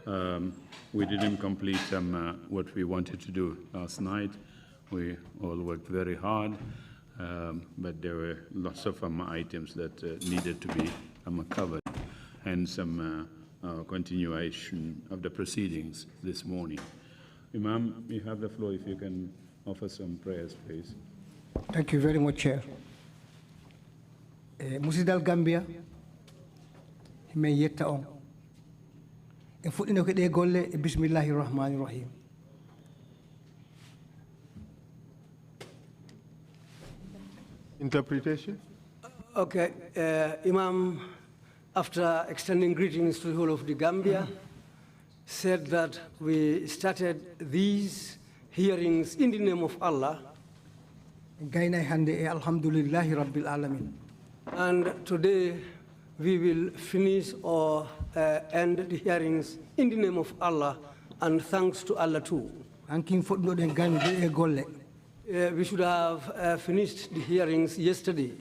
We didn't complete what we wanted to do last night. We all worked very hard, but there were lots of items that needed to be covered, and some continuation of the proceedings this morning. Imam, you have the floor if you can offer some prayers, please. Thank you very much, Chair. Musidal Gambia, me yetta on. E fuɗɗino ko ɗe golle e bismillahi rahmani rahim. Interpretation? Okay, Imam, after extending greetings to the whole of the Gambia, said that we started these hearings in the name of Allah. And today we will finish or end the hearings in the name of Allah, and thanks to Allah too. We should have finished the hearings yesterday,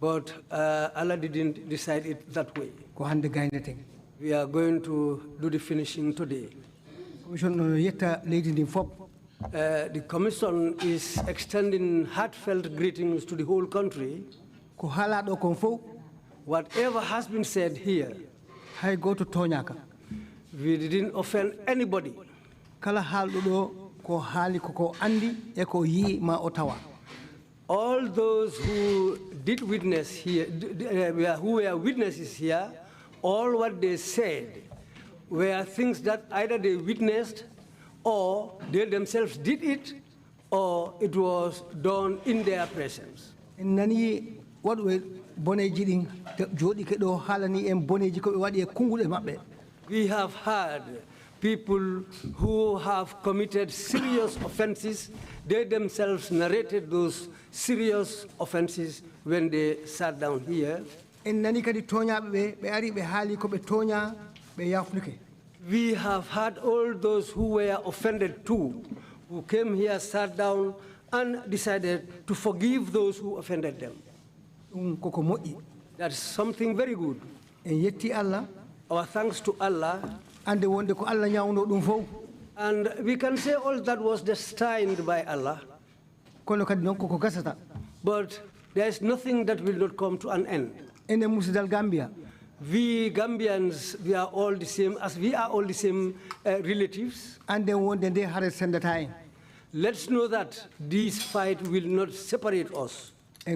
but Allah didn't decide it that way. We are going to do the finishing today. The Commission is extending heartfelt greetings to the whole country. Whatever has been said here, we didn't offend anybody. All those who did witness here, who were witnesses here, all what they said were things that either they witnessed or they themselves did it, or it was done in their presence. We have had people who have committed serious offenses. They themselves narrated those serious offenses when they sat down here. We have had all those who were offended too, who came here, sat down, and decided to forgive those who offended them. That's something very good. Our thanks to Allah. And we can say all that was destined by Allah. But there is nothing that will not come to an end. We Gambians, we are all the same, as we are all the same relatives. Let's know that this fight will not separate us. We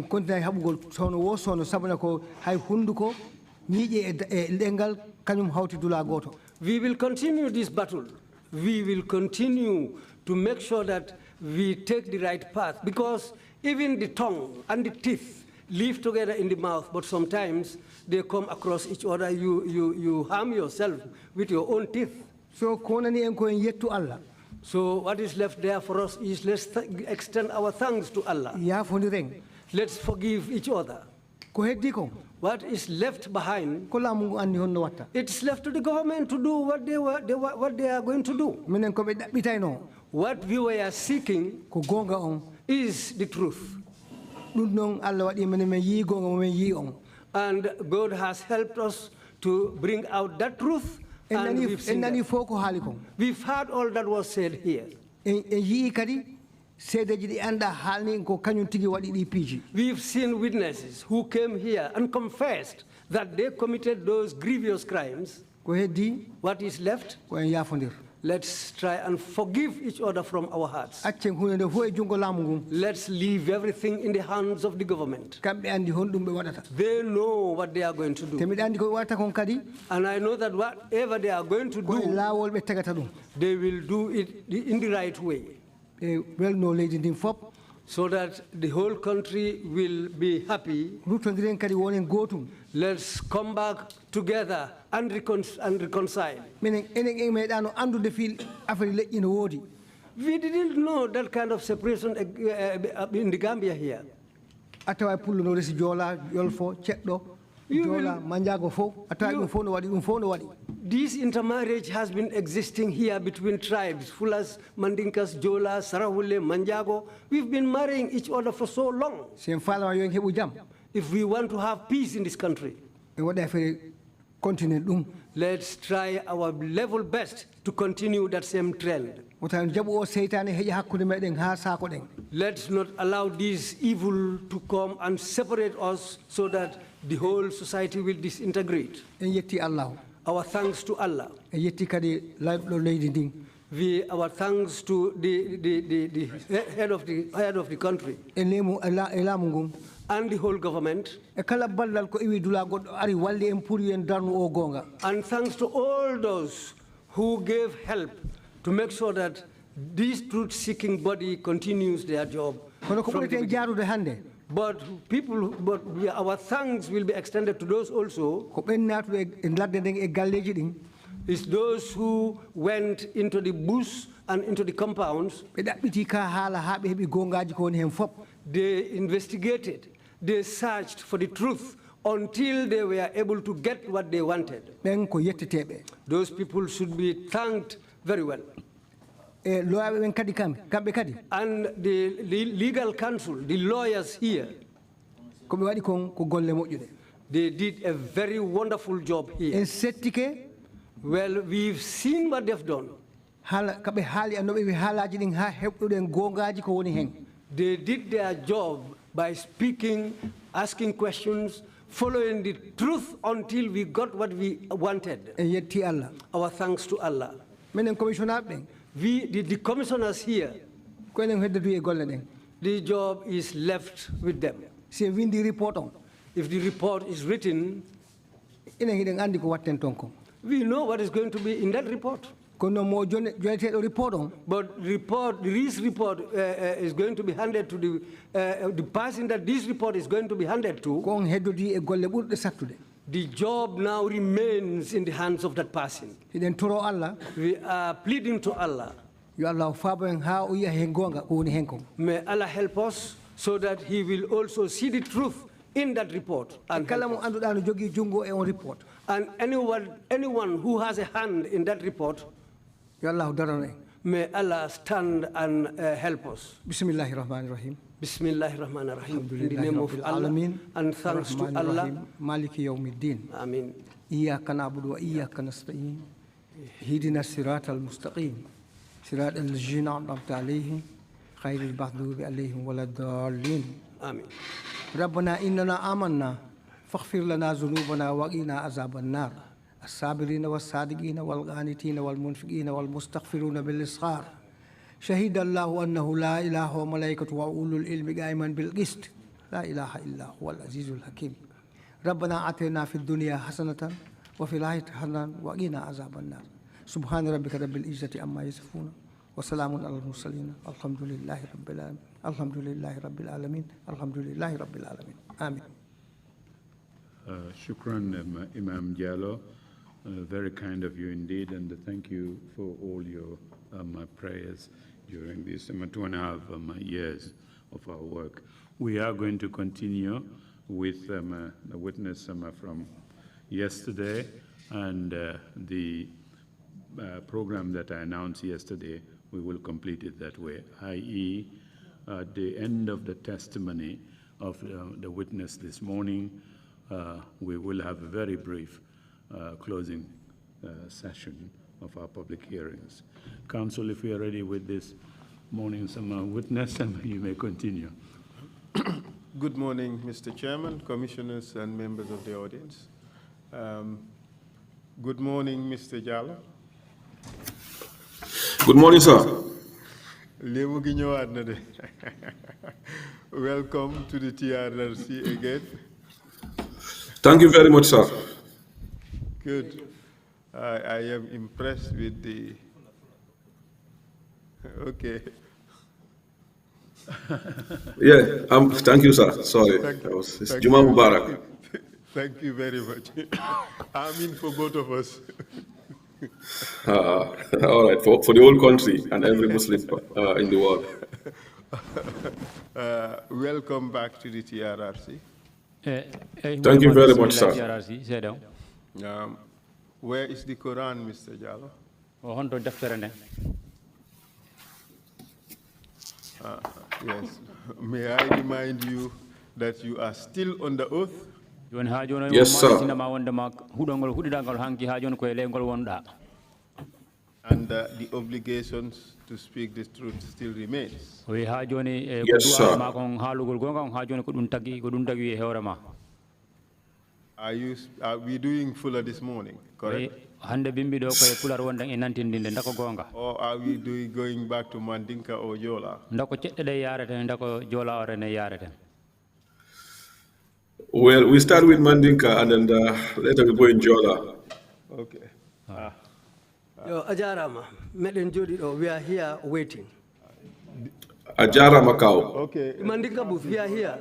will continue this battle. We will continue to make sure that we take the right path, because even the tongue and the teeth live together in the mouth, but sometimes they come across each other. You harm yourself with your own teeth. So what is left there for us is let's extend our thanks to Allah. Let's forgive each other. What is left behind, it's left to the government to do what they are going to do. What we were seeking is the truth. And God has helped us to bring out that truth. And we've heard all that was said here. We've seen witnesses who came here and confessed that they committed those grievous crimes. What is left? Let's try and forgive each other from our hearts. Let's leave everything in the hands of the government. They know what they are going to do. And I know that whatever they are going to do, they will do it in the right way. So that the whole country will be happy. Let's come back together and reconcile. We didn't know that kind of separation in the Gambia here. This intermarriage has been existing here between tribes, Fulas, Mandinkas, Jola, Sarawule, Manjago. We've been marrying each other for so long. If we want to have peace in this country. continue ɗum. Let's try our level best to continue that same trend. Wotan jaɓu o seytane heƴa hakkude meɗen ha saako ɗen. Let's not allow this evil to come and separate us so that the whole society will disintegrate. En yetti Allah. Our thanks to Allah. En yetti kadi layɓɗo leydi ndin. Our thanks to the head of the country. En laamu ngun. And the whole government. E kala ballal ko iwi dula goɗɗo ari walli en pour en darnu o gonga. And thanks to all those who gave help to make sure that this truth-seeking body continues their job. Kono ko ɓureten jaarude hannde. But our thanks will be extended to those also. Ko ɓen naatude e ladde nden e galleji ɗin. It's those who went into the bush and into the compounds. Ɓe ɗaɓɓiti ka haala ha ɓe heɓi gongaji ko woni hen fop. They investigated. They searched for the truth until they were able to get what they wanted. Those people should be thanked very well. And the legal counsel, the lawyers here, they did a very wonderful job here. Well, we've seen what they've done. They did their job by speaking, asking questions, following the truth until we got what we wanted. Our thanks to Allah. The commissioners here, the job is left with them. If the report is written, we know what is going to be in that report. But this report is going to be handed to the person that this report is going to be handed to. The job now remains in the hands of that person. We are pleading to Allah. May Allah help us so that He will also see the truth in that report. And anyone who has a hand in that report, may Allah stand and help us. Bismillahirrahmanirrahim. Bismillahirrahmanirrahim. In the name of Allah, and thanks to Allah. Maliki yawmiddin. Amin. Iyyaka na'budu wa iyyaka nasta'in. Ihdina siratal mustaqim. Siratal ladzina an'amta alayhim ghayril maghdubi alayhim waladdallin. Amin. ربنا إننا آمنا فاغفر لنا ذنوبنا وقنا عذاب النار الصابرين والصادقين والقانتين والمنفقين والمستغفرون بالإسخار شهد الله أنه لا إله وملائكته وأولو العلم قائما بالقسط لا إله إلا هو العزيز الحكيم ربنا آتنا في الدنيا حسنة وفي الآخرة حسنة وقنا عذاب النار سبحان ربك رب العزة عما يصفون وسلام على المرسلين الحمد لله رب العالمين الحمد لله رب العالمين الحمد لله رب العالمين آمين. Shukran, Imam Jallow. Very kind of you indeed, and thank you for all your prayers during these 2.5 years of our work. We are going to continue with the witness from yesterday and the program that I announced yesterday. We will complete it that way, i.e., at the end of the testimony of the witness this morning, we will have a very brief closing session of our public hearings. Council, if we are ready with this morning's witness, you may continue. Good morning, Mr. Chairman, commissioners, and members of the audience. Good morning, Mr. Jallow. Good morning, sir. Welcome to the TRC again. Thank you very much, sir. Good. I am impressed with the... Okay. Yeah, thank you, sir. Sorry. It's Juma Mubarak. Thank you very much. Amin for both of us. All right, for the whole country and every Muslim in the world. Welcome back to the TRRC. Thank you very much, sir. Where is the Quran, Mr. Jallow? Yes. May I remind you that you are still on the oath? Yes, sir. And the obligations to speak the truth still remains. Yes, sir. Are we doing fuller this morning, correct? Or are we going back to Mandinka or Yola? Well, we start with Mandinka and then later we go in Jola. Okay. Yo, Ajarama, we are here waiting. Ajara Macau. Okay. Mandinka booth, we are here.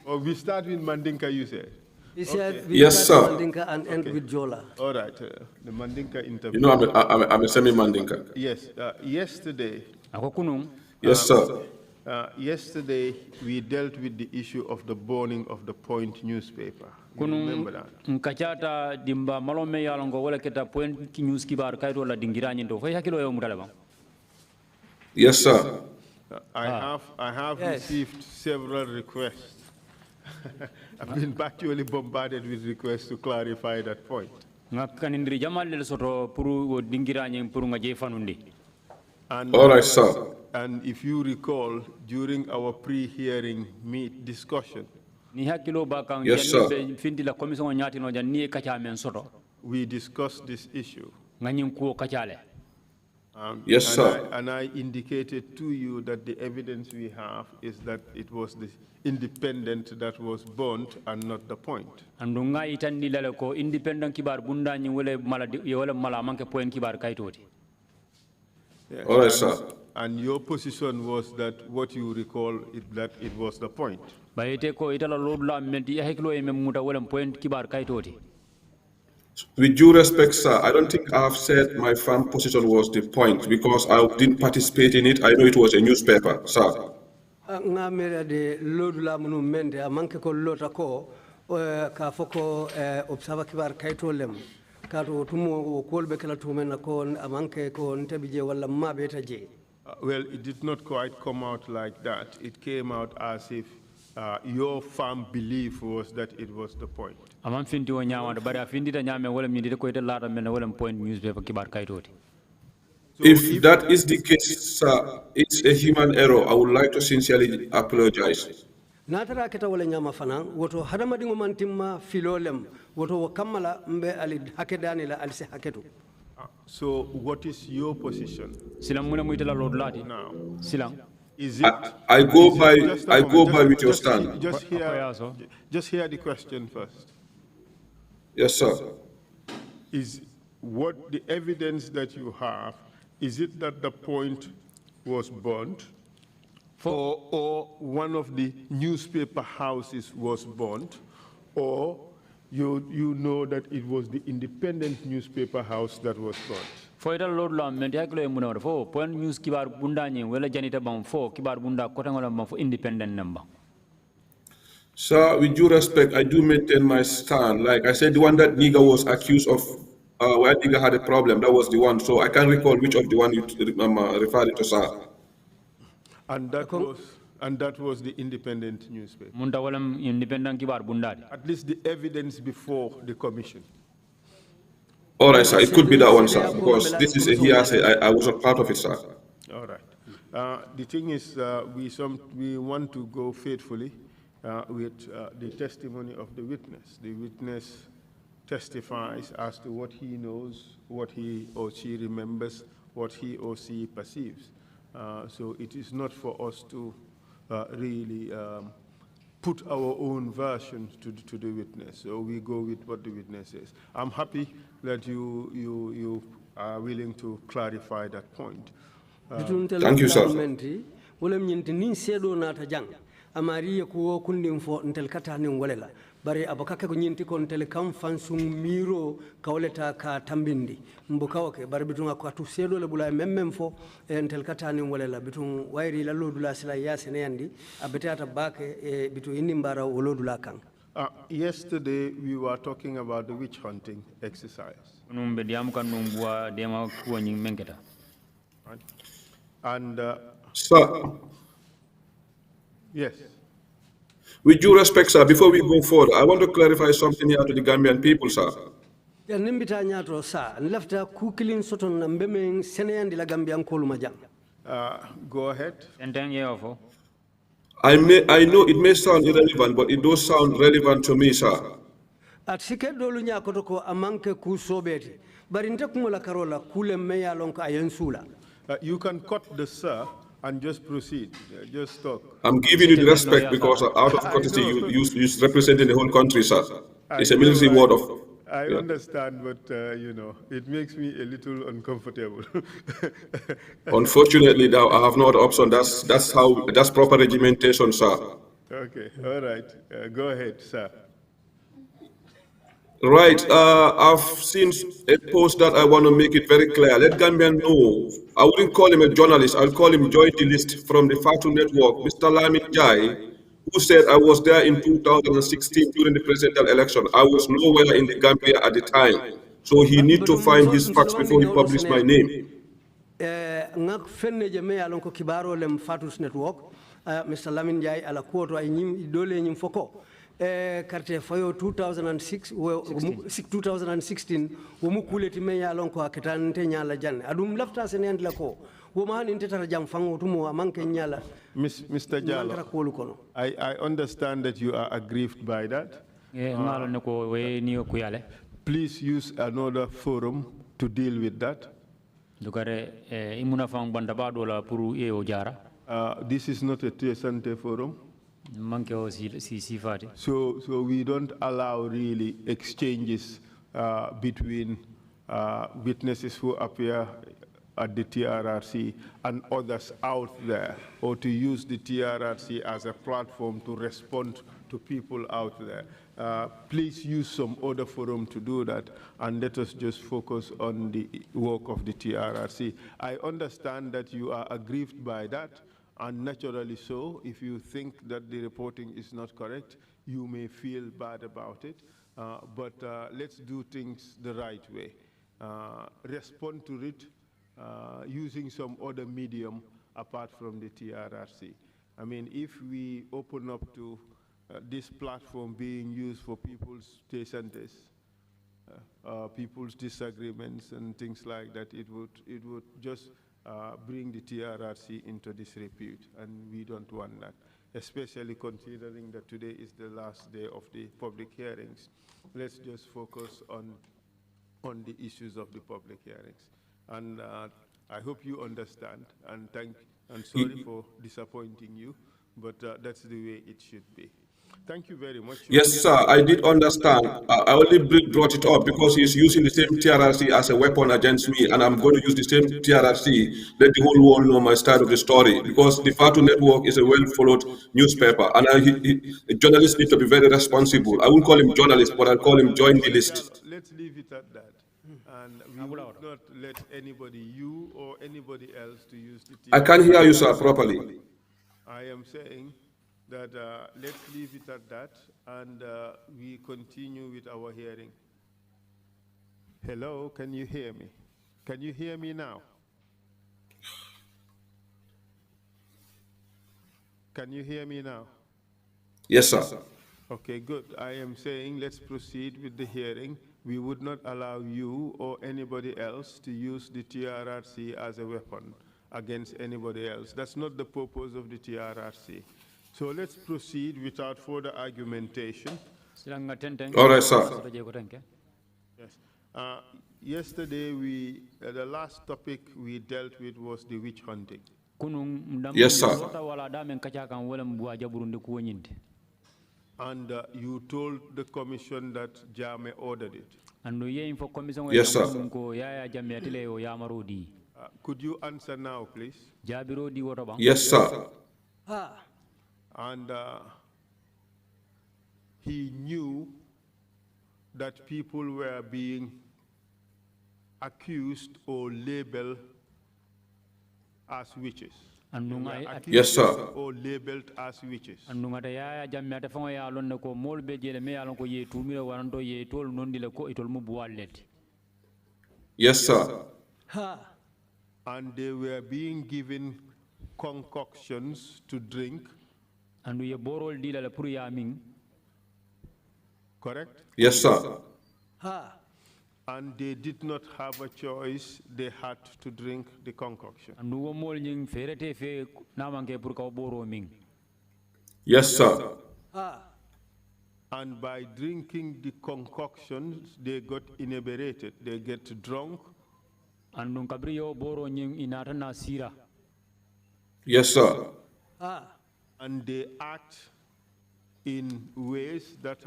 Oh, we start with Mandinka, you said? He said we Yes, start sir. with Mandinka and end with Jola. All right. The Mandinka interview. You know, I'm a semi-Mandinka. Yes. Yesterday. Yes, sir. Yesterday, we dealt with the issue of the burning of the Point newspaper. You remember that? Yes, sir. I have received several requests. I've been actually bombarded with requests to clarify that point. And, all right, sir. And if you recall, during our pre-hearing discussion, yes, sir. we discussed this issue. Yes, sir. And I indicated to you that the evidence we have is that it was the independent that was burnt and not the Point. Yes. All right, sir. And your position was that what you recall that it was the Point. With due respect, sir, I don't think I've said my firm position was the Point because I didn't participate in it. I know it was a newspaper, sir. Well, it did not quite come out like that. It came out as if your firm belief was that it was the Point. If that is the case, sir, it's a human error. I would like to sincerely apologize. Natara keta wala nyama fanang woto hadamadi ngomantimma filolem woto kamala mbe ali hakedani la alse haketu. So what is your position now? Is it? I go by with your stand. Just hear the question first. Yes, sir. Is what the evidence that you have? Is it that the Point was burnt, or one of the newspaper houses was burnt, or you know that it was the independent newspaper house that was burnt? For Lord for Point News Kibar Bundani, well, Janita Bam for Kibar Bunda, Kotangolam for independent number. Sir, with due respect, I do maintain my stand. Like I said, the one that Niga was accused of, where Niga had a problem, that was the one. So I can't recall which of the one you referred to, sir. And that was the independent newspaper. Independent Kibar Bundadi. At least the evidence before the commission. All right, sir. It could be that one, sir, because this is a hearsay. I was not part of it, sir. All right. The thing is, we want to go faithfully with the testimony of the witness. The witness testifies as to what he knows, what he or she remembers, what he or she perceives. So it is not for us to really put our own version to the witness. So we go with what the witness says. I'm happy that you are willing to clarify that point. Thank you, sir. Amari ko kundin fo ntel kata nin walela bari abakaka ko nyinti kon tel kam fansum miro kawleta ka tambindi mbuka oke bari bitunga ko atu sedo le bula memmem fo ntel kata nin walela bitun wairi la lodula sila yasene yandi abetata bake bitu indi mbara wolodula kan. Yesterday we were talking about the witch hunting exercise. And sir. yes. With due respect, sir, before we go forward, I want to clarify something here to the Gambian people, sir. Ya nimbita nyato sa lafta kukilin soton na mbeme seneyandi la Gambian koluma jang. Go ahead. I know it may sound irrelevant, but it does sound relevant to me, sir. At sike dolu nyakoto ko amanke ku sobeti. Bari nte kumola karola kule meya lonko ayensula. You can cut the sir and just proceed. Just talk. I'm giving you the respect because out of courtesy, you representing the whole country, sir. It's a military word of... I understand, but you know, it makes me a little uncomfortable. Unfortunately, now I have no other option. That's proper regimentation, sir. Okay, all right. Go ahead, sir. Right. I've seen a post that I want to make it very clear. Let Gambian know. I wouldn't call him a journalist. I'll call him joint list from the Fatu Network, Mr. Lamin Jai, who said I was there in 2016 during the presidential election. I was nowhere in the Gambia at the time. So he need to find his facts before he published my name. Ngak fenne je me alon ko kibaro lem Fatus Network, Mr. Lamin Jai ala kuoto ay nyim dole nyim foko. Carte fayo 2016 wo mu kuleti me ya lon ko aketante nyala janne adum lafta senen la ko wo ma han tetara jam fango tumo amanke nyala. Mr. Jallow, I understand that you are aggrieved by that. Please use another forum to deal with that. This is not a Tiesante forum. So we don't allow really exchanges between witnesses who appear at the TRRC and others out there, or to use the TRRC as a platform to respond to people out there. Please use some other forum to do that, and let us just focus on the work of the TRRC. I understand that you are aggrieved by that, and naturally so. If you think that the reporting is not correct, you may feel bad about it, but let's do things the right way. Respond to it using some other medium apart from the TRRC. I mean, if we open up to this platform being used for people's people's disagreements and things like that, it would just bring the TRRC into disrepute, and we don't want that, especially considering that today is the last day of the public hearings. Let's just focus on the issues of the public hearings. And I hope you understand, and sorry for disappointing you, but that's the way it should be. Thank you very much. Yes, sir, I did understand. I only brought it up because he's using the same TRRC as a weapon against me, and I'm going to use the same TRRC, let the whole world know my side of the story, because the Fatu Network is a well-followed newspaper, and journalists need to be very responsible. I won't call him journalist, but I'll call him join the list. Let's leave it at that. And we will not let anybody, you or anybody else, to use the TRRC. I can't hear you, sir, properly. I am saying that let's leave it at that, and we continue with our hearing. Hello, can you hear me? Can you hear me now? Can you hear me now? Yes, sir. Okay, good. I am saying let's proceed with the hearing. We would not allow you or anybody else to use the TRRC as a weapon against anybody else. That's not the purpose of the TRRC. So let's proceed without further argumentation. All right, sir. Yes. Yesterday, the last topic we dealt with was the witch hunting. Yes, sir. And you told the commission that Jame ordered it. Yes, sir. Could you answer now, please? Yes, sir. And he knew that people were being accused or labeled as witches. Yes, sir. Or labeled as witches. Yes, sir. And they were being given concoctions to drink Andu ye borol dila la pour ya ming. Correct? Yes, sir. And they did not have a choice. They had to drink the concoction. Andu wo mol nying ferete fe namanke pour ka boro ming. Yes, sir. And by drinking the concoctions, they got inebriated. They get drunk. Andu kabriyo boro nying inata na sira. Yes, sir. And they act in ways that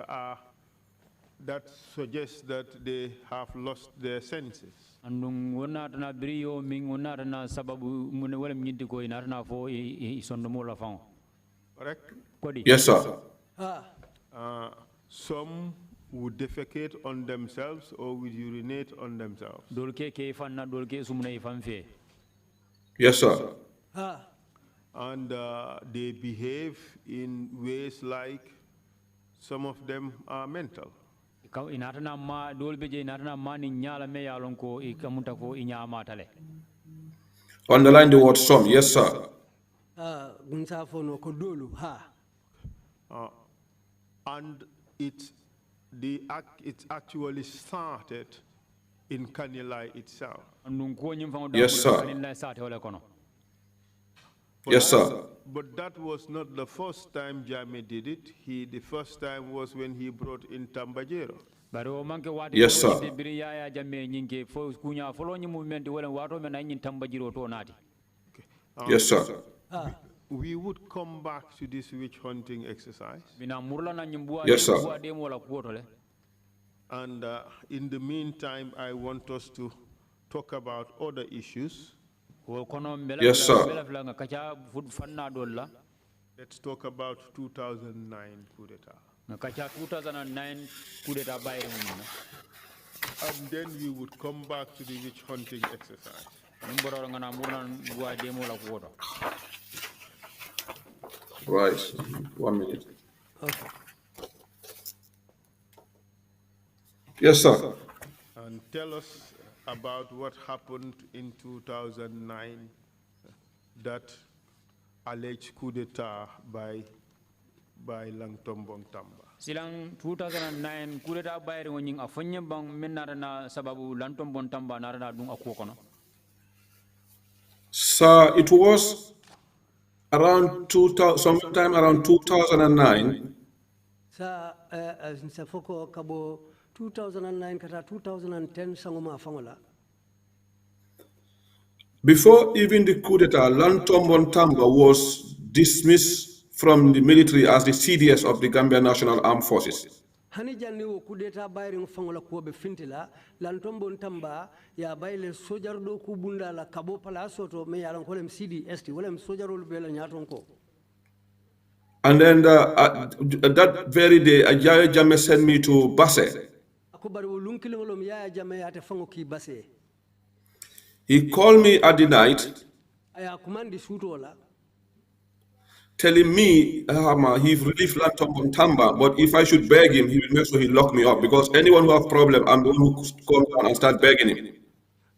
suggest that they have lost their senses. Andung wona na brio ming wona na sababu mun wala nyindi ko ina na fo isondo mo la fon. Correct? Yes, sir. Some would defecate on themselves or would urinate on themselves. Dolke ke fanna dolke sumna ifan fe. Yes, sir. And they behave in ways like some of them are mental. Inatana ma dolbe je inatana ma ni nyala me yalon ko ikamuta ko inya matale. Underline the word some. Yes, sir. And it actually started in Kanilai itself. Yes, sir. Yes, sir. But that was not the first time Jame did it. The first time was when he brought in Tambajero. Yes, sir. Yes, sir. We would come back to this witch hunting exercise. Yes, sir. And in the meantime, I want us to talk about other issues. Yes, sir. Let's talk about 2009 coup d'etat. 2009 coup d'etat by and then we would come back to the witch hunting exercise. Right. 1 minute. Okay. Yes, sir. And tell us about what happened in 2009, that alleged coup d'etat by Langtombong Tamba. Silang 2009 coup d'etat by nging afanya bang menara na sababu Langtombong Tamba narana dung aku kono. Sir, it was around sometime around 2009. Sa nsafoko kabo 2009 kata 2010 sangoma fangola. Before even the coup d'etat, Langtombong Tamba was dismissed from the military as the CDS of the Gambia National Armed Forces. Hani janni wo coup d'etat bayring fangola ko be fintila Langtombong Tamba ya bayle sojar do ku bunda la kabo palaso to me yalan kolem CDS wolem sojarol be la nyaton ko. And then that very day, Ajay Jammeh sent me to Basse. He called me at the night, telling me he's relieved Langtombong Tamba, but if I should beg him, he will make sure he lock me up, because anyone who has a problem, I'm the one who come down and start begging him.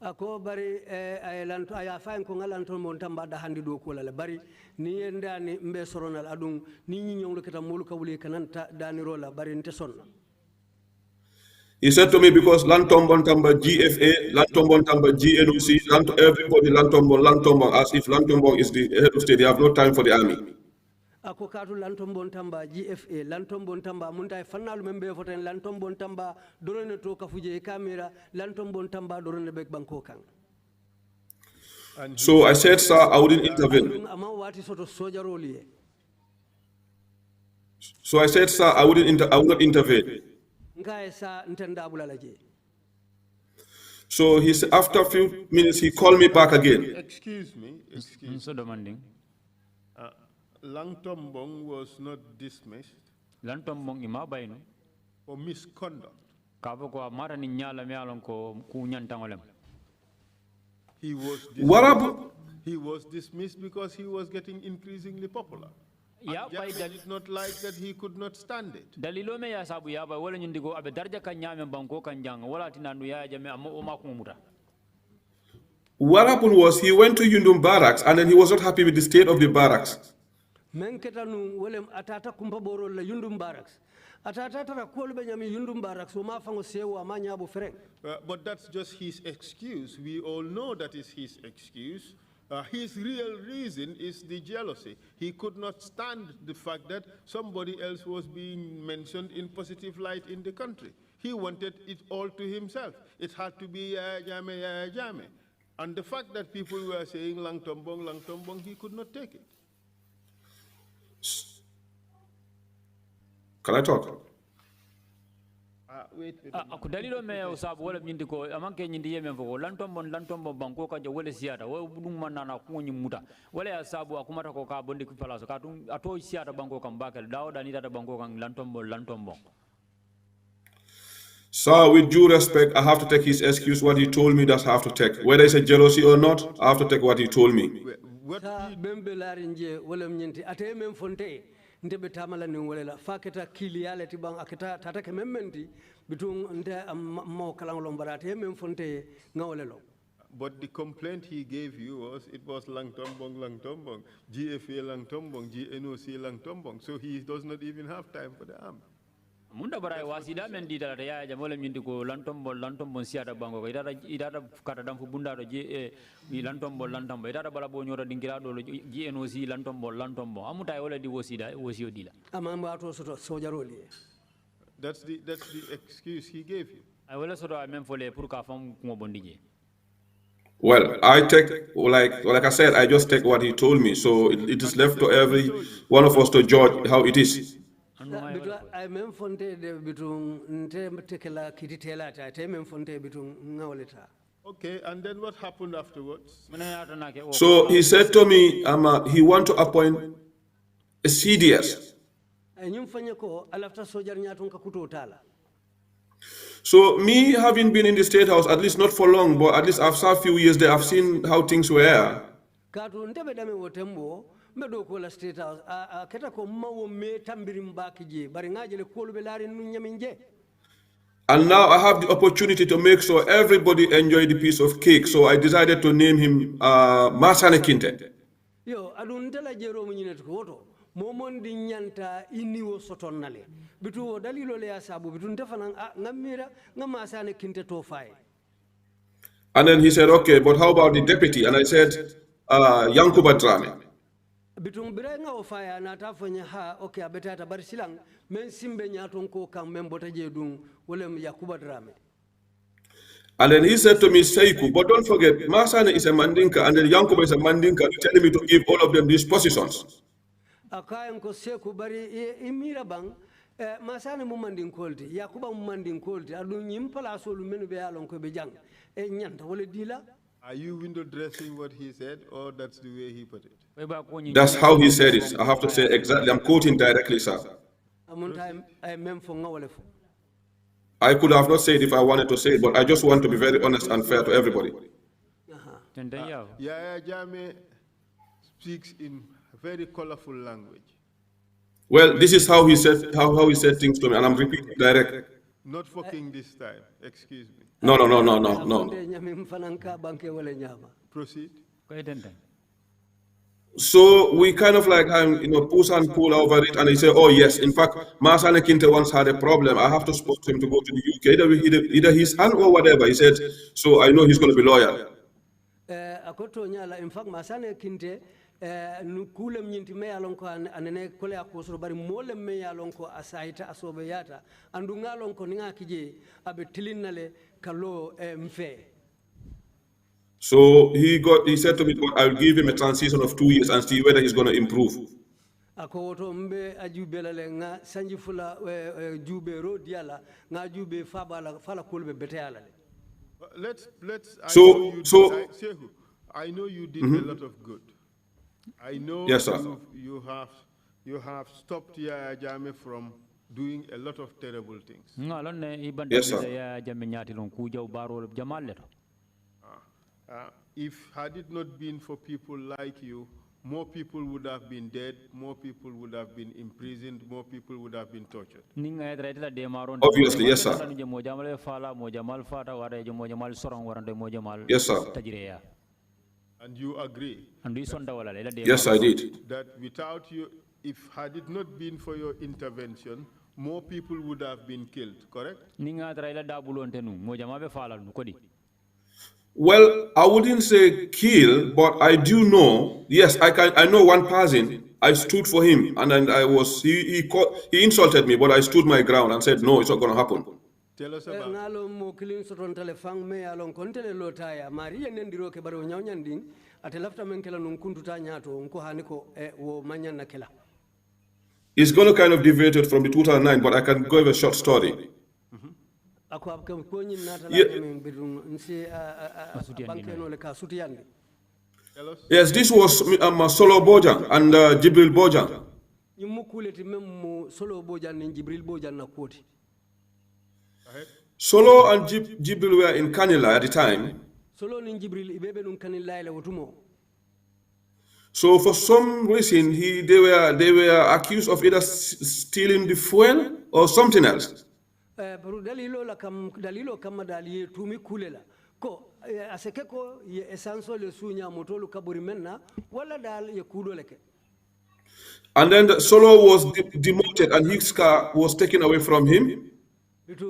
Ako bari aya fayin ko Langtombong Tamba da handi do ko la bari ni enda ni mbe soronal adun ni ñi ñong kata molu kawli kananta dani rola bari nte sonna. He said to me, because Langtombong Tamba GFA, Langtombong Tamba GNOC, everybody Langtombong, as if Langtombong is the head of state. They have no time for the army. Ako katu Langtombong Tamba GFA, Langtombong Tamba munta fannalu membe foten Langtombong Tamba dorone to kafuje camera Langtombong Tamba dorone bek banko kan. So I said, sir, I wouldn't intervene. So I said, sir, I would not intervene. So he said, after a few minutes, he called me back again. Excuse me. So demanding. Langtombong was not dismissed Langtombong ima bayno for misconduct. Kabo ko mara ni nyala me alon ko ku nyantangolem. He was dismissed because he was getting increasingly popular. Yeah, Jammeh did not like that he could not stand it. Dalilo me ya sabu ya ba wala nyindigo abe darja kan nyame banko kan jang wala tinandu ya Jammeh amma o makumuta. What happened was he went to Yundum Barracks and then he was not happy with the state of the barracks. menketa nu wolem atata kumpa borol la yundum barracks atata tara kolu be nyami yundum barracks o ma fango sewo amanya bu fereng. But that's just his excuse. We all know that is his excuse. His real reason is the jealousy. He could not stand the fact that somebody else was being mentioned in positive light in the country. He wanted it all to himself. It had to be Yaya Jame. And the fact that people were saying Lang Tombong, he could not take it. Can I talk? Wait. Akudalilo me usabu wala nyindi ko amanke nyindi yeme mfoko lantombo banko kanja wale siata wale budungma na kunyi muta wale asabu akumata ko ka bondi kupalaso katu ato siata banko kambake dawo dani data banko kan lantombo. So with due respect, I have to take his excuse. What he told me, that's I have to take. Whether it's a jealousy or not, I have to take what he told me. What Bembelarinje wala nyindi ate memfonte ndebe tamala ni wala faketa kiliyale tibang aketa tatake mementi bitung nte mo kalang lombarate memfonte ngawlelo. But the complaint he gave you was it was Lang Tombong, GFA Lang Tombong, GNOC Lang Tombong. So he does not even have time for the army. Munda barai wasida mendi dala ya jamole nyindi ko lantombo siata bango idara kata damfu bunda do je lantombo idara bala bo nyora dingira do GNOC lantombo amuta wala di wosida wosio dila Amamba to sojaroli. That's the excuse he gave you. I will also amem fole pour ka fam ko bondije. Well, I take, like I said, I just take what he told me. So it is left to every one of us to judge how it is. I memfonte de bitung nte tekela kititela ta te memfonte bitung ngawleta. Okay, and then what happened afterwards? So he said to me, he want to appoint a CDS. So me having been in the State House, at least not for long, but at least after a few years there, I've seen how things were. State House keta ko mawo me tambirim bakije bari ngajele kolu be lari nu nyaminje. And now I have the opportunity to make sure everybody enjoy the piece of cake. So I decided to name him Masane Kinte. Yo adun tala jero mu nyine ko woto momon di nyanta iniwo sotonnale bitu dalilo le asabu bitu ndefanan ngamira ngamasane Kinte to fay. And then he said, okay, but how about the deputy? And I said, Yankuba Drame. Bitung birenga ofaya na tafonya ha okay abetata bar silang men simbe nyaton ko kam men bota jedung wolem Yakuba Drame. And then he said to me, Seiku, but don't forget, Masane is a Mandinka and then Yankuba is a Mandinka. You're telling me to give all of them these positions. Akayan ko Seku bari imira bang Masane mu mandinkolti Yakuba mu mandinkolti adu nyimpala solu menu be alon ko be jang nyanta wala dila. Are you window dressing what he said, or that's the way he put it? That's how he said it. I have to say exactly. I'm quoting directly, sir. I could have not said it if I wanted to say it, but I just want to be very honest and fair to everybody. Yaya Jame speaks in very colorful language. Well, this is how he said he said things to me, and I'm repeating direct. Not fucking this time. Excuse me. No. Proceed. So we kind of like push and pull over it, and he said, "Oh yes, in fact, Masane Kinte once had a problem. I have to speak to him to go to the UK, either his hand or whatever." He said, "So I know he's going to be loyal." In fact, Masane Kinte nukule mnyinti meya lonko anene kole akosoro bari mole meya lonko asaita asobeyata andunga lonko ninga kije abe tilinale kalo mfe. So he said to me, I'll give him a transition of 2 years and see whether he's going to improve. Akoto mbe ajubelale nga sanjifula jube rodiala nga jube fala kolbe beteala. I know you did a lot of good. I know yes, sir. You have stopped Yaya Jame from doing a lot of terrible things. Yes, sir. If had it not been for people like you, more people would have been dead, more people would have been imprisoned, more people would have been tortured. Obviously, yes, sir. Yes, sir. And you agree? Yes, I did. That without you, had it not been for your intervention, more people would have been killed, correct? Well, I wouldn't say kill, but I do know. Yes, I know one person. I stood for him, and then he insulted me, but I stood my ground and said, no, it's not going to happen. Tell us about It's going to kind of deviate it from the 2009, but I can give a short story. Yes, this was Solo Bojang and Jibril Bojang. Solo and Jibril were in Kanila at the time. So for some reason, they were accused of either stealing the fuel or something else. And then Solo was demoted and his car was taken away from him. And then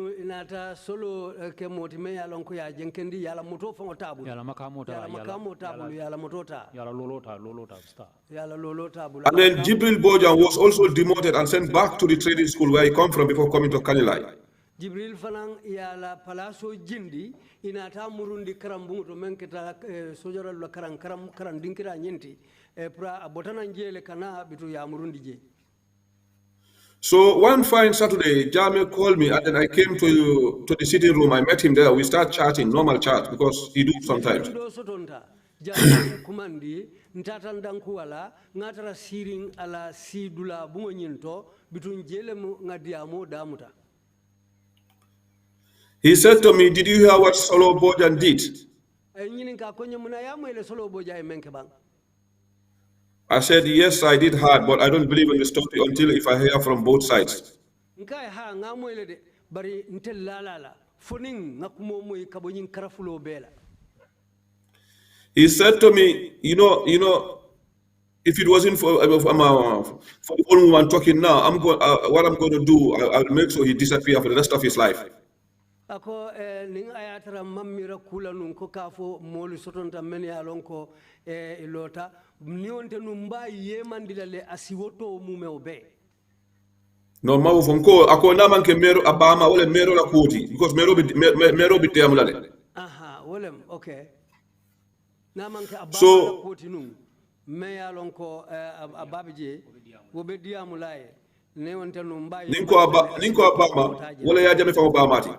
Jibril Bojang was also demoted and sent back to the trading school where he come from before coming to Kanilai. Jibril fanang yala palaso jindi inata murundi karambungu to menketa sojora lo karan dinkira nyenti pra abotana njele kana bitu ya murundi je. So one fine Saturday, Jame called me and then I came to the sitting room. I met him there. We start chatting, normal chat, because he do sometimes. Kumandi ntata ndankuala ngatara siring ala sidula bungo nyinto bitu njele ngadiamo damuta. He said to me, did you hear what Solo Bojan did? I said, yes, I did hear, but I don't believe in the story until if I hear from both sides. He said to me, you know, if it wasn't for the old woman talking now, what I'm going to do, I'll make sure he disappears for the rest of his life. Ako ning ayatara mamira kula nunko kafo molu sotonta meni alonko ilota nionte numba yemandila le asiwoto mume obe. No mawu fonko ako namanke mero abama wala mero la koti because mero bitte amulale. Aha, wala okay. Namanke abama so, la koti nung me alonko ababije wobedi amulaye neonte numba ninko abama wala ya jame fa obamati.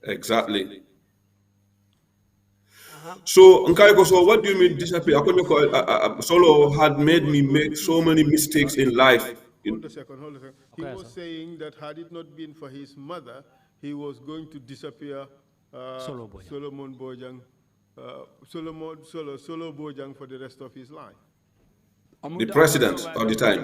Exactly. So, so what do you mean disappear? Solo had made me make so many mistakes in life. Hold a second. He was saying that had it not been for his mother, he was going to disappear. Solo Bojang for the rest of his life. The president of the time.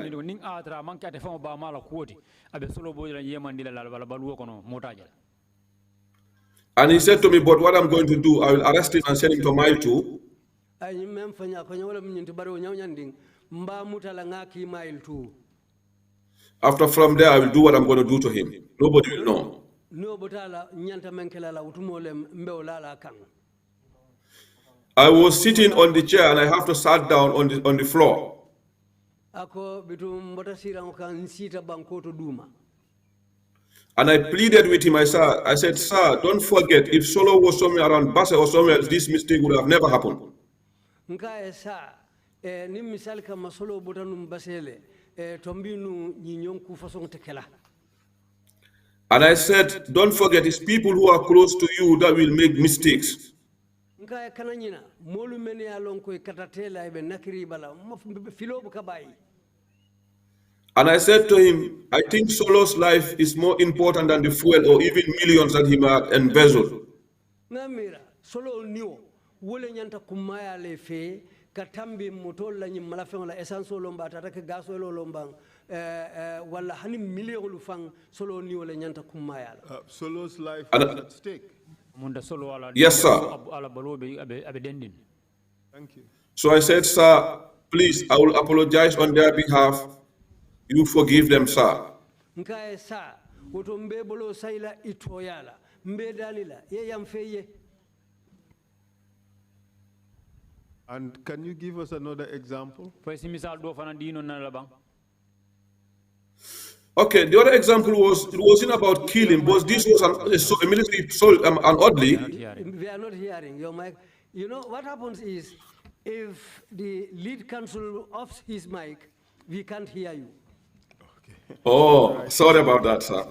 And he said to me, but what I'm going to do, I will arrest him and send him to Mile 2. After from there, I will do what I'm going to do to him. Nobody will know. I was sitting on the chair and I have to sit down on the floor. And I pleaded with him. I said, sir, don't forget, if Solo was somewhere around Bassa or somewhere else, this mistake would have never happened. And I said, don't forget, it's people who are close to you that will make mistakes. And I said to him, I think Solo's life is more important than the fuel or even millions that he might embezzle. Solo's life was at stake. Yes, sir. Thank you. So I said, sir, please, I will apologize on their behalf. You forgive them, sir. Nkae sa woto mbe bolo sayla itoyala mbe dalila ye yam feye. And can you give us another example? Okay, the other example was, it wasn't about killing, but this was a military soldier, an oddly. We are not hearing your mic. You know what happens is, if the lead counsel offs his mic, we can't hear you. Okay. Oh, right. Sorry about that, sir.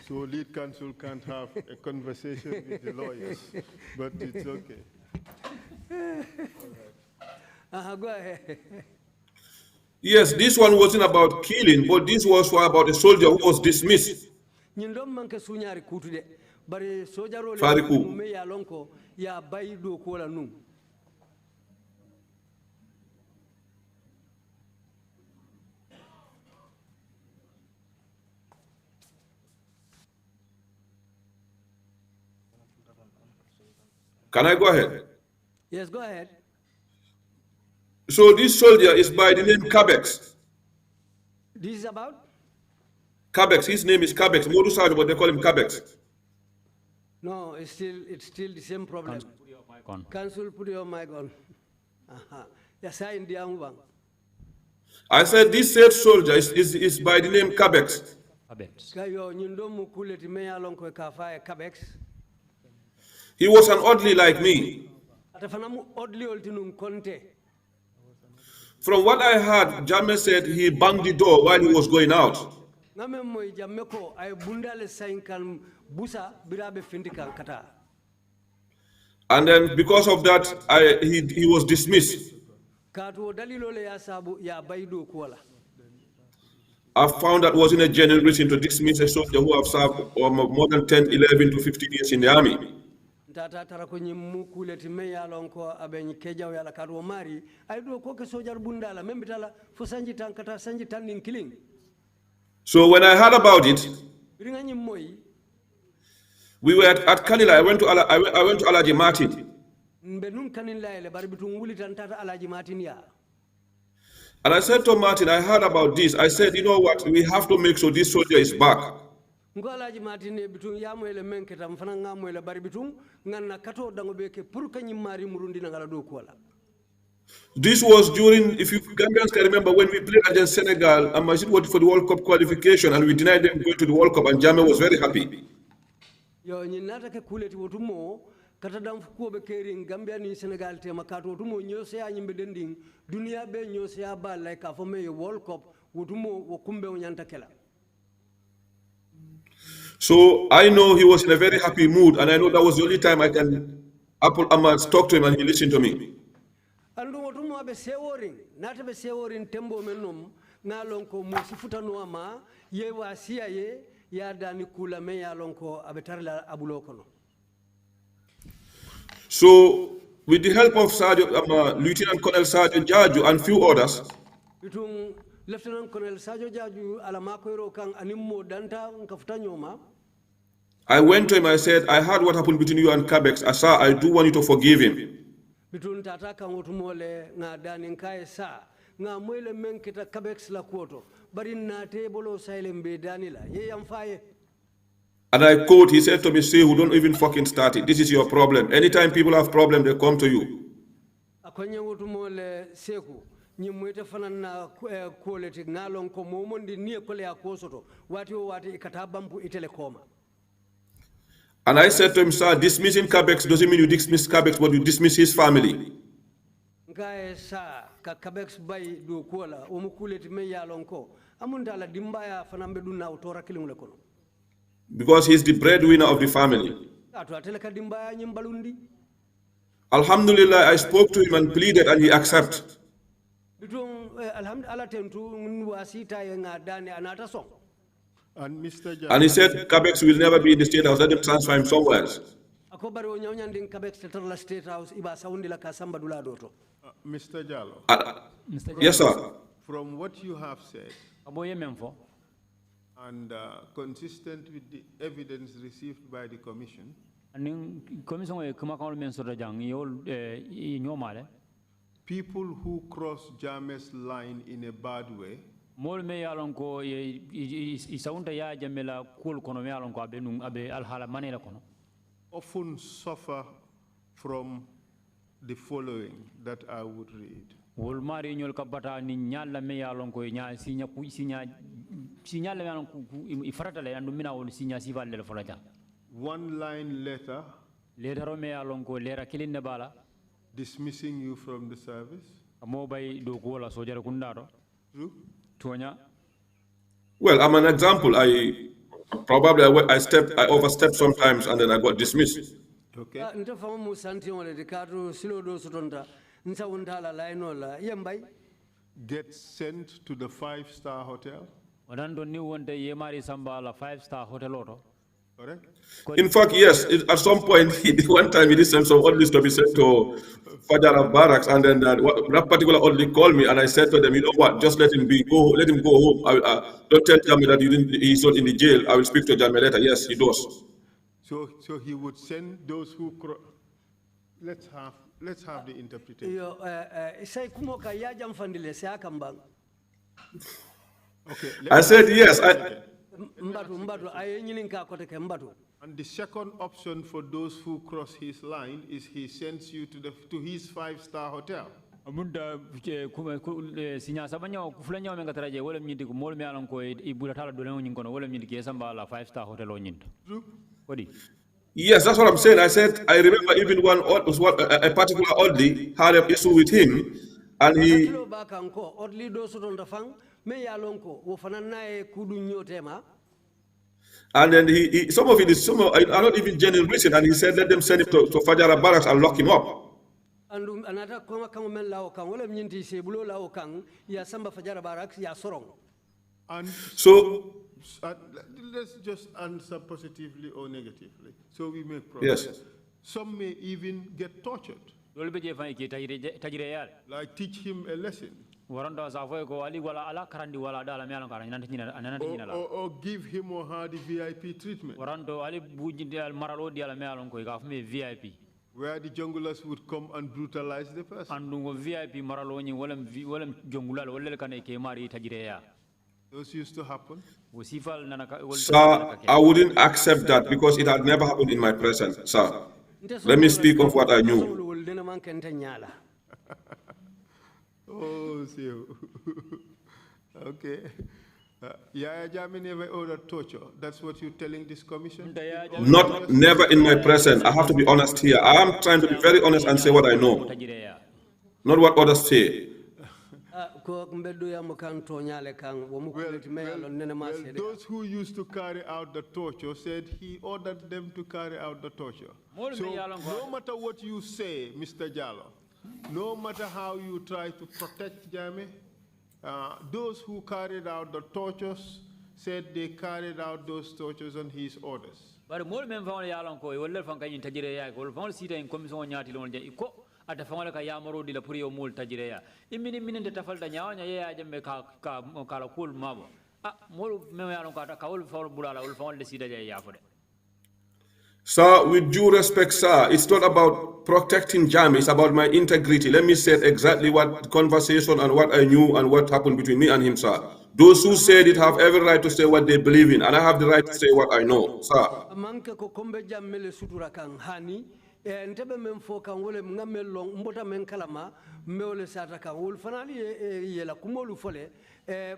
So lead counsel can't have a conversation with the lawyers, but it's okay. Go ahead. Yes, this one wasn't about killing, but this was about a soldier who was dismissed. Fariku. Can I go ahead? Yes, go ahead. So this soldier is by the name Kabex. This is about? Kabex, his name is Kabex. Modu Sadio, but they call him Kabex. No, it's still the same problem. Council, put your mic on. Yes, I in the Ambang. I said this said soldier is by the name Kabex. He was an oddly like me. From what I heard, Jammeh said he banged the door while he was going out. And then because of that, he was dismissed. I found that wasn't a genuine reason to dismiss a soldier who have served more than 10, 11 to 15 years in the army. So when I heard about it, we were at Kanila. I went to Alaji Martin. And I said to Martin, I heard about this. I said, you know what? We have to make sure this soldier is back. This was during, if you Gambians can remember, when we played against Senegal, and Majid went for the World Cup qualification, and we denied them going to the World Cup, and Jammeh was very happy. Katadam fuko kering Gambia ni Senegal te makato tumo nyose anyimbe dending dunia be nyose aba like afome World Cup wutumo wakumbe unyanta kela. So I know he was in a very happy mood, and I know that was the only time I can talk to him and he listened to me. Andu wutumo abe seworing nata be seworing tembo menom ngalonko musifuta noama ye wasia ye ya dani kula me ya lonko abe tarla abulokono. So, with the help of Lieutenant Colonel Sergeant Jallow and few others, Lieutenant Colonel Sergeant Jallow I went to him, I said, I heard what happened between you and Kabex. Sir, I do want you to forgive him. And I quote, he said to me, Saihou, don't even fucking start it. This is your problem. Anytime people have problems, they come to you. And I said to him, sir, dismissing Kabex doesn't mean you dismiss Kabex, but you dismiss his family. Because he's the breadwinner of the family. Alhamdulillah, I spoke to him and pleaded, and he accepted. And he said, Kabex will never be in the state house, let him transfer him somewhere else. Mr. Jallow. Yes, sir. From what you have said, and consistent with the evidence received by the Commission, People who cross Jammeh's line in a bad way often suffer from the following that I would read. One line letter dismissing you from the service. True? Well, I'm an example. I overstepped sometimes and then I got dismissed. Okay. Get sent to the 5-star hotel. Correct? In fact, yes, at some point, one time he did send some old list to be sent to Fajara Barracks, and then that particular oldie called me, and I said to them, you know what, just let him let him go home. Don't tell Jamie that he's not in the jail. I will speak to Jamie later. Yes, he does. So he would send those who let's have the interpretation. Okay. I said yes. And the second option for those who cross his line is he sends you to his 5-star hotel. Yes, that's what I'm saying. I said I remember even a particular oddly had an issue with him, and he. And then some of it are not even genuine reason, and he said let them send him to Fajara Barracks and lock him up. And so let's just answer positively or negatively, so we make progress. Yes. Some may even get tortured. Like teach him a lesson. Or give him or her the VIP treatment. Where the junglers would come and brutalize the person. Those used to happen. Sir, I wouldn't accept that because it had never happened in my presence, sir. Let me speak of what I knew. Oh, see. Okay. Yaya Jammeh never ordered torture. That's what you're telling this commission? Never in my presence. I have to be honest here. I am trying to be very honest and say what I know, not what others say. Well, those who used to carry out the torture said he ordered them to carry out the torture. So no matter what you say, Mr. Jallow, no matter how you try to protect Jammeh, those who carried out the tortures said they carried out those tortures on his orders. Ata fangala ka yamaro di la puri o mul tajireya imini minende tafalta nyawanya ye ajambe kala kul mabo mol me yalon ka ta kawul fawol bulala ul fawol de sida jay yafode. Sir, with due respect, sir, it's not about protecting Jammeh, it's about my integrity. Let me say exactly what conversation and what I knew and what happened between me and him, sir. Those who said it have every right to say what they believe in, and I have the right to say what I know, sir. Ntebe men fo kan wole ngamel long mbota men kalama mewle sata kan wol fanali yela kumolu fole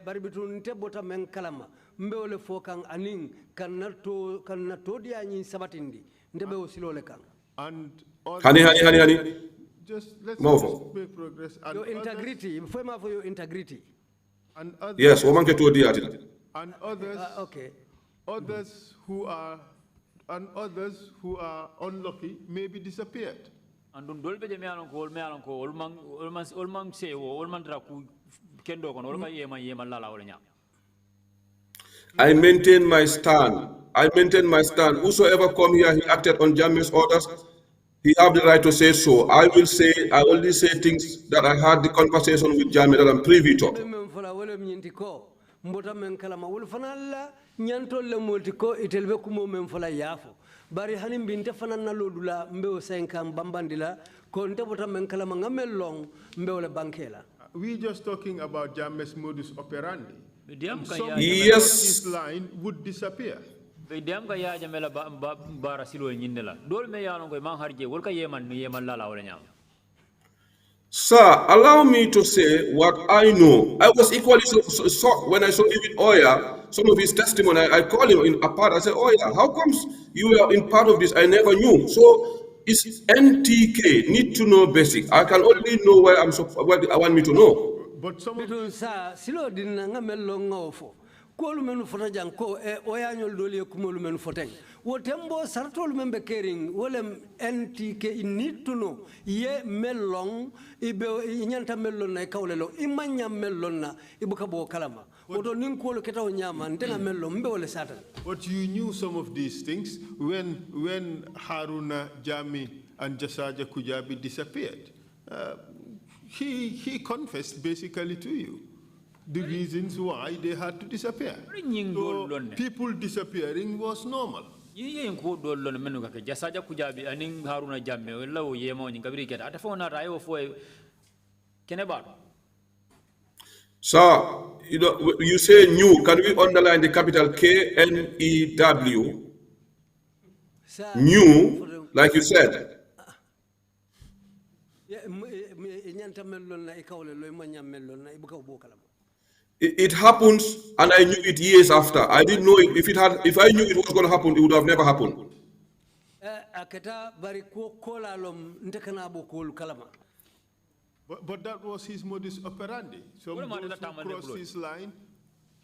barbitu ntebota men kalama mbewle fo kan anin kan nato dia nyi sabatindi ndebe osilole kan Honey. Just let's make progress. And your integrity, for your integrity. And others, yes, woman to dia. And others, okay. Others who are unlucky may be disappeared. Andun dolbe je me alon ko olman se olman tra ku kendo kon olka yema lala wolnya. I maintain my stand. Whosoever come here, he acted on Jammeh's orders. He have the right to say so. I only say things that I had the conversation with Jammeh that I'm privy to. Mbota men kalama wol fanalla nyantol le molti ko itelbe kumo men fala yafo bari hanim binte fanan na lodula mbeo senkam bambandila ko ndebota men kala ngamel long mbeo le bankela. We just talking about Jammeh's modus operandi. Some Yes. of this line would disappear. Sir, allow me to say what I know. I was equally shocked when I saw even Oya, some of his testimony. I called him in apart. I said, Oya, how comes you were in part of this? I never knew. So it's NTK, need to know basic. I can only know where what I want me to know. But some of these silo dinna ngamelo ngofo kolu menu fota jang ko e oyanyol doli kumolu menu foteng wotembo sartol membe kering wolem NTK need to know ye melong ibe nyanta melon na kawlelo imanya melon na ibuka bo kalama woto nin kolu ketaw nyama ntenga melon mbe wole satan. But you knew some of these things when Haruna Jami and Jasaja Kujabi disappeared. He confessed basically to you the reasons why they had to disappear. So people disappearing was normal. So, you say new. Can we underline the capital KNEW? New, like you said. It happens, and I knew it years after. I didn't know it. If I knew it was going to happen, it would have never happened. But that was his modus operandi. So those who crossed his line,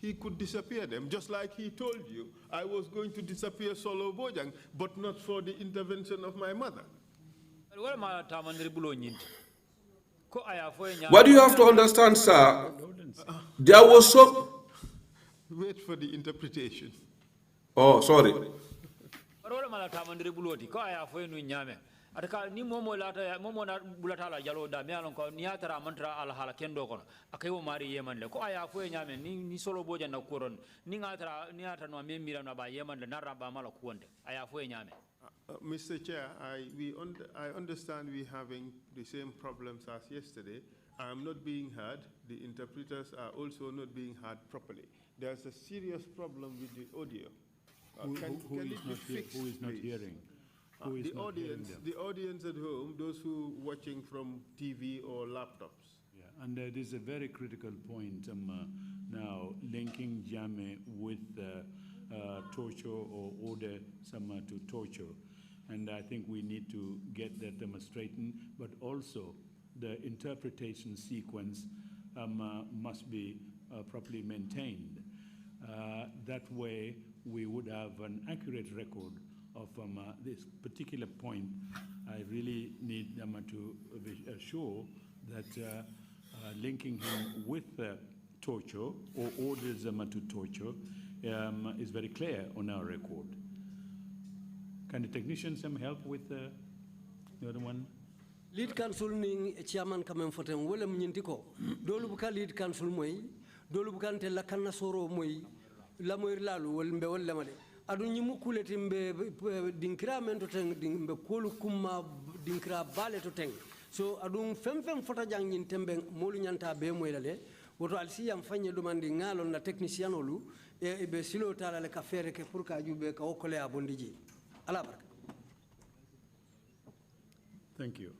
he could disappear them. Just like he told you, I was going to disappear Solo Bojang, but not for the intervention of my mother. What do you have to understand, sir? There was some... Wait for the interpretation. Oh, sorry. Ataka ni momo na bulata la Jallow da me alon ko ni atara mantra ala hala kendo kono akayo mari yeman le ko aya fo nyame ni solo boja na koron ni atara no me mira na ba yeman le naraba mala kuonde aya fo nyame. Mr. Chair, I understand we having the same problems as yesterday. I am not being heard. The interpreters are also not being heard properly. There's a serious problem with the audio. Who is not hearing? The audience at home, those who watching from TV or laptops. Yeah, and it is a very critical point now, linking Jammeh with torture or order someone to torture. And I think we need to get that straightened, but also the interpretation sequence must be properly maintained. That way we would have an accurate record of this particular point. I really need to be sure that linking him with torture or orders to torture is very clear on our record. Can the technicians help with the other one? Lead council ning chairman kamen foten wala mnyintiko dolu buka lead council moy dolu buka te la kanna soro moy la moy lalu wal mbe wala male adu nyimu kuleti mbe dinkira men to teng mbe kolu kuma dinkira bale to teng so adu fem fota jang nyin tembe molu nyanta be moy lale woto alsi yam fanye demandi ngalon la technicien olu e be silo tala le ka fere ke pour ka jube ka okole abondiji ala barka. Thank you.